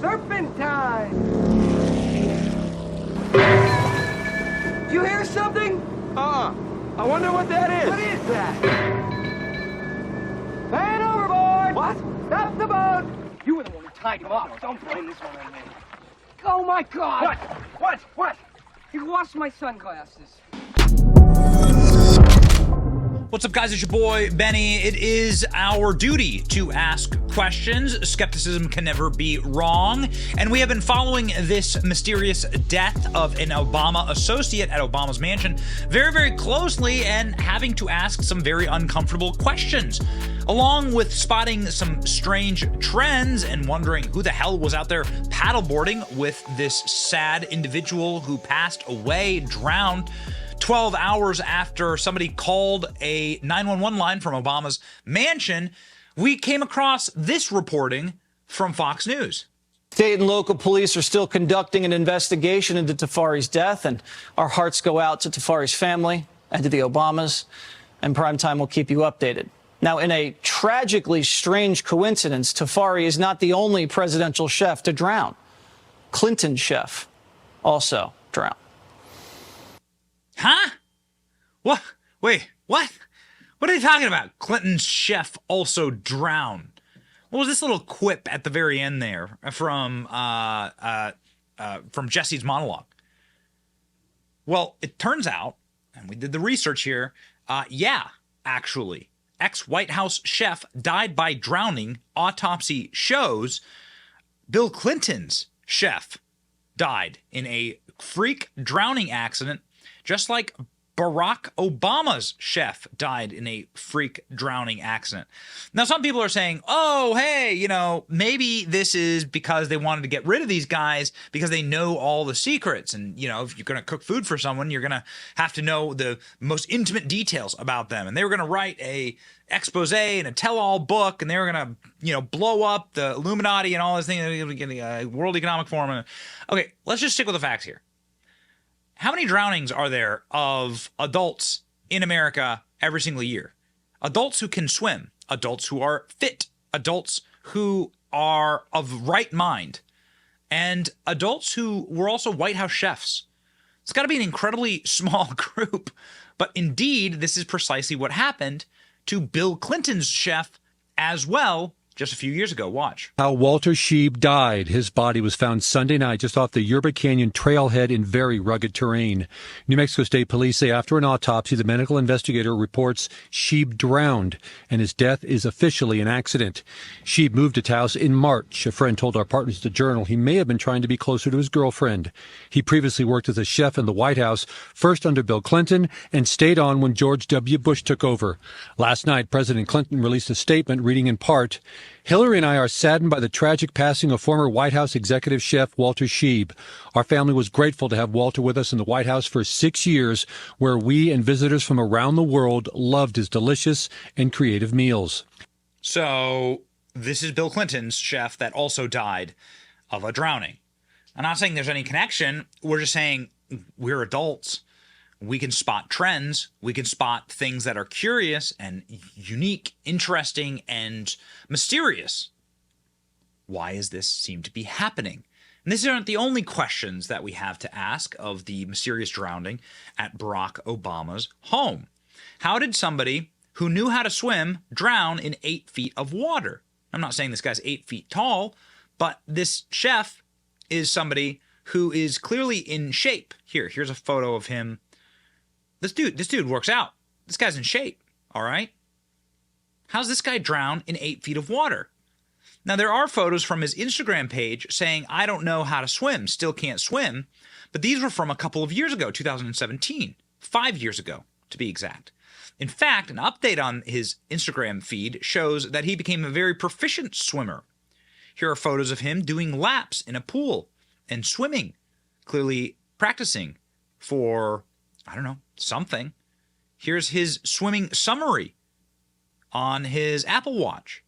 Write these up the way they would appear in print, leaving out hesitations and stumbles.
Serpentine! Do you hear something? I wonder what that is. What is that? Man overboard! What? Stop the boat! You were the one who tied him up. Don't blame this one on me. Oh, my God! What? You lost my sunglasses. What's up, guys? It's your boy, Benny. It is our duty to ask questions. Skepticism can never be wrong. And we have been following this mysterious death of an Obama associate at Obama's mansion very, very closely and having to ask some very uncomfortable questions, along with spotting some strange trends and wondering who the hell was out there paddleboarding with this sad individual who passed away, drowned, 12 hours after somebody called a 911 line from Obama's mansion. We came across this reporting from Fox News. State and local police are still conducting an investigation into Tafari's death, and our hearts go out to Tafari's family and to the Obamas, and Primetime will keep you updated. Now, in a tragically strange coincidence, Tafari is not the only presidential chef to drown. Clinton's chef also drowned. Huh? What? Wait, what? What are they talking about? Clinton's chef also drowned. What was this little quip at the very end there from Jesse's monologue? Well, it turns out, and we did the research here, actually, ex-White House chef died by drowning. Autopsy shows Bill Clinton's chef died in a freak drowning accident, just like Barack Obama's chef died in a freak drowning accident. Now, some people are saying, oh, hey, maybe this is because they wanted to get rid of these guys because they know all the secrets. And, if you're going to cook food for someone, you're going to have to know the most intimate details about them. And they were going to write a expose and a tell-all book, and they were going to, blow up the Illuminati and all this thing, World Economic Forum. Okay, let's just stick with the facts here. How many drownings are there of adults in America every single year? Adults who can swim, adults who are fit, adults who are of right mind, and adults who were also White House chefs. It's got to be an incredibly small group, but indeed, this is precisely what happened to Bill Clinton's chef as well, just a few years ago. Watch. How Walter Scheib died. His body was found Sunday night just off the Yerba Canyon trailhead in very rugged terrain. New Mexico State Police say after an autopsy, the medical investigator reports Scheib drowned, and his death is officially an accident. Scheib moved to Taos in March. A friend told our partners at the Journal he may have been trying to be closer to his girlfriend. He previously worked as a chef in the White House, first under Bill Clinton, and stayed on when George W. Bush took over. Last night, President Clinton released a statement reading in part, Hillary and I are saddened by the tragic passing of former White House executive chef Walter Scheib. Our family was grateful to have Walter with us in the White House for 6 years, where we and visitors from around the world loved his delicious and creative meals. So this is Bill Clinton's chef that also died of a drowning. I'm not saying there's any connection. We're just saying we're adults. We can spot trends. We can spot things that are curious and unique, interesting, and mysterious. Why does this seem to be happening? And these aren't the only questions that we have to ask of the mysterious drowning at Barack Obama's home. How did somebody who knew how to swim drown in 8 feet of water? I'm not saying this guy's 8 feet tall, but this chef is somebody who is clearly in shape. Here's a photo of him. This dude works out. This guy's in shape, all right? How's this guy drown in 8 feet of water? Now, there are photos from his Instagram page saying, I don't know how to swim, still can't swim, but these were from a couple of years ago, 2017, 5 years ago, to be exact. In fact, an update on his Instagram feed shows that he became a very proficient swimmer. Here are photos of him doing laps in a pool and swimming, clearly practicing for, I don't know, something. Here's his swimming summary on his Apple Watch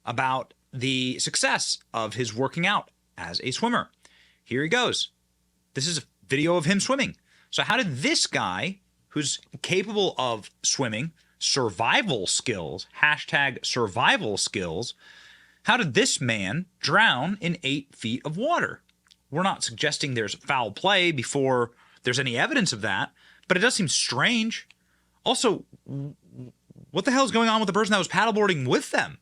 about the success of his working out as a swimmer. Here he goes. This is a video of him swimming. So how did this guy, who's capable of swimming, survival skills, hashtag survival skills, How did this man drown in 8 feet of water? We're not suggesting there's foul play before there's any evidence of that, but it does seem strange. Also, what the hell is going on with the person that was paddleboarding with them?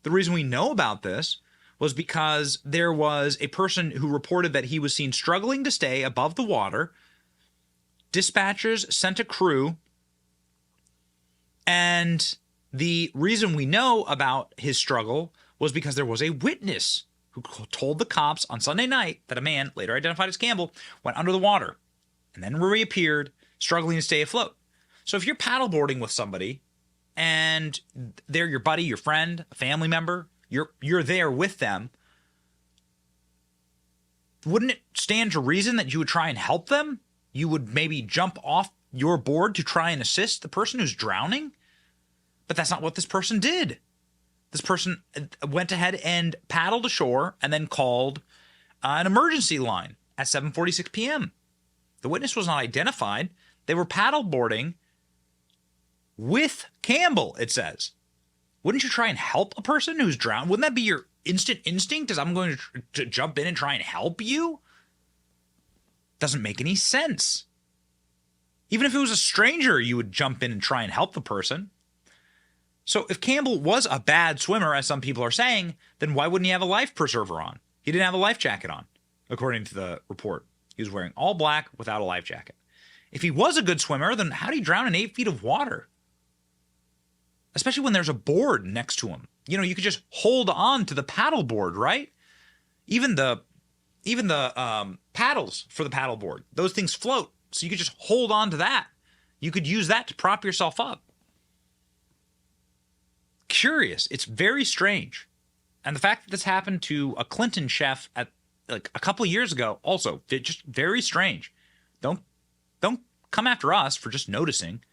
The reason we know about this was because there was a person who reported that he was seen struggling to stay above the water. Dispatchers sent a crew, and the reason we know about his struggle was because there was a witness who told the cops on Sunday night that a man, later identified as Campbell, went under the water and then reappeared, struggling to stay afloat. So if you're paddleboarding with somebody and they're your buddy, your friend, a family member, you're there with them, wouldn't it stand to reason that you would try and help them? You would maybe jump off your board to try and assist the person who's drowning? But that's not what this person did. This person went ahead and paddled ashore and then called an emergency line at 7:46 p.m. The witness was not identified. They were paddleboarding with Campbell, it says. Wouldn't you try and help a person who's drowned? Wouldn't that be your instant instinct? Is I'm going to jump in and try and help you? Doesn't make any sense. Even if it was a stranger, you would jump in and try and help the person. So if Campbell was a bad swimmer, as some people are saying, then why wouldn't he have a life preserver on? He didn't have a life jacket on, according to the report. He was wearing all black without a life jacket. If he was a good swimmer, then how did he drown in 8 feet of water? Especially when there's a board next to him. You know, you could just hold on to the paddle board, right? Even the paddles for the paddle board, those things float. So you could just hold on to that. You could use that to prop yourself up. Curious. It's very strange. And the fact that this happened to a Clinton chef at like a couple of years ago, also just very strange. Don't come after us for just noticing.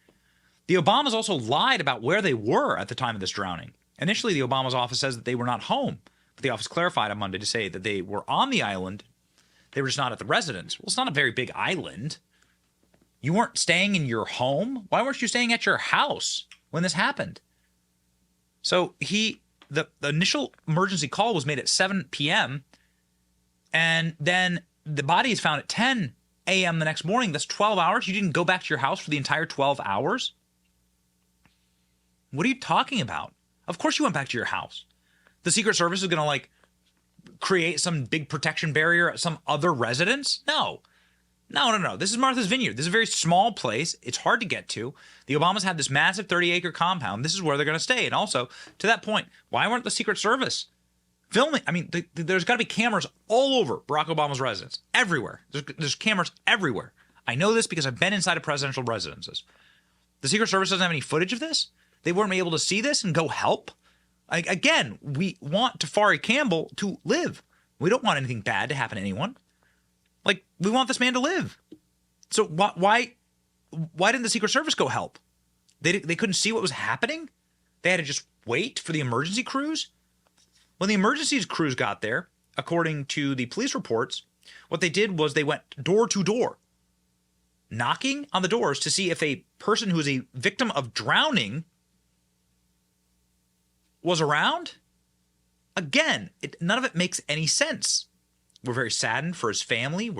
The Obamas also lied about where they were at the time of this drowning. Initially, the Obama's office says that they were not home, but the office clarified on Monday to say that they were on the island. They were just not at the residence. Well, it's not a very big island. You weren't staying in your home? Why weren't you staying at your house when this happened? So the initial emergency call was made at 7 p.m. and then the body is found at 10 a.m. the next morning. That's 12 hours. You didn't go back to your house for the entire 12 hours? What are you talking about? Of course you went back to your house. The Secret Service is going to like create some big protection barrier at some other residence? No. This is Martha's Vineyard. This is a very small place. It's hard to get to. The Obamas had this massive 30-acre compound. This is where they're going to stay. And also, to that point, why weren't the Secret Service filming? I mean, there's got to be cameras all over Barack Obama's residence. Everywhere. There's cameras everywhere. I know this because I've been inside of presidential residences. The Secret Service doesn't have any footage of this? They weren't able to see this and go help? Again, we want Tafari Campbell to live. We don't want anything bad to happen to anyone. Like, we want this man to live. So why didn't the Secret Service go help? They couldn't see what was happening? They had to just wait for the emergency crews? When the emergency crews got there, according to the police reports, what they did was they went door to door, knocking on the doors to see if a person who is a victim of drowning was around. Again, none of it makes any sense. We're very saddened for his family.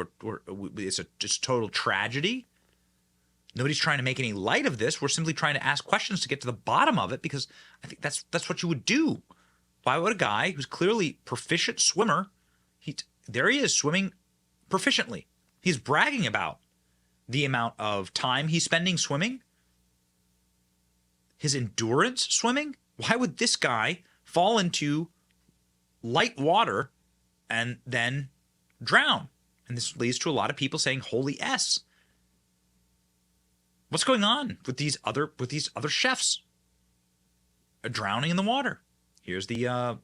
It's just total tragedy. Nobody's trying to make any light of this. We're simply trying to ask questions to get to the bottom of it, because I think that's what you would do. Why would a guy who's clearly proficient swimmer, there he is swimming proficiently. He's bragging about the amount of time he's spending swimming, his endurance swimming. Why would this guy fall into light water and then drown? And this leads to a lot of people saying, "Holy S." What's going on with these other chefs drowning in the water? Here's the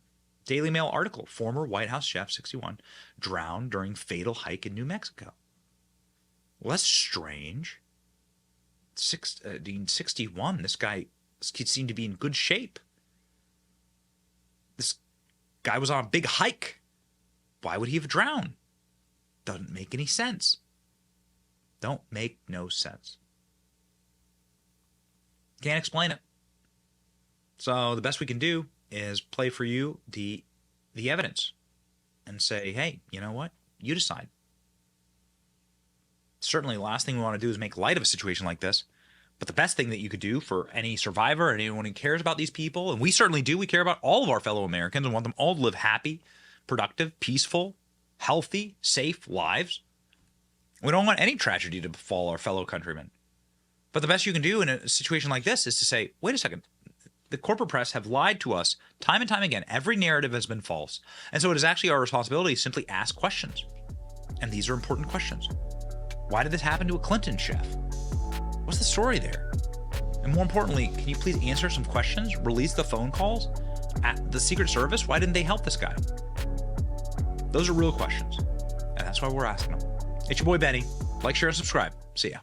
Daily Mail article. Former White House chef, 61, drowned during fatal hike in New Mexico. Well, that's strange. 61. This guy seemed to be in good shape. This guy was on a big hike. Why would he have drowned? Doesn't make any sense. Don't make no sense. Can't explain it. So the best we can do is play for you the evidence and say, hey, you know what? You decide. Certainly the last thing we want to do is make light of a situation like this. But the best thing that you could do for any survivor and anyone who cares about these people, and we certainly do, we care about all of our fellow Americans and want them all to live happy, productive, peaceful, healthy, safe lives. We don't want any tragedy to befall our fellow countrymen. But the best you can do in a situation like this is to say, wait a second, the corporate press have lied to us time and time again. Every narrative has been false. And so it is actually our responsibility to simply ask questions. And these are important questions. Why did this happen to a Clinton chef? What's the story there? And more importantly, can you please answer some questions? Release the phone calls at the Secret Service? Why didn't they help this guy? Those are real questions. And that's why we're asking them. It's your boy Benny. Like, share, and subscribe. See ya.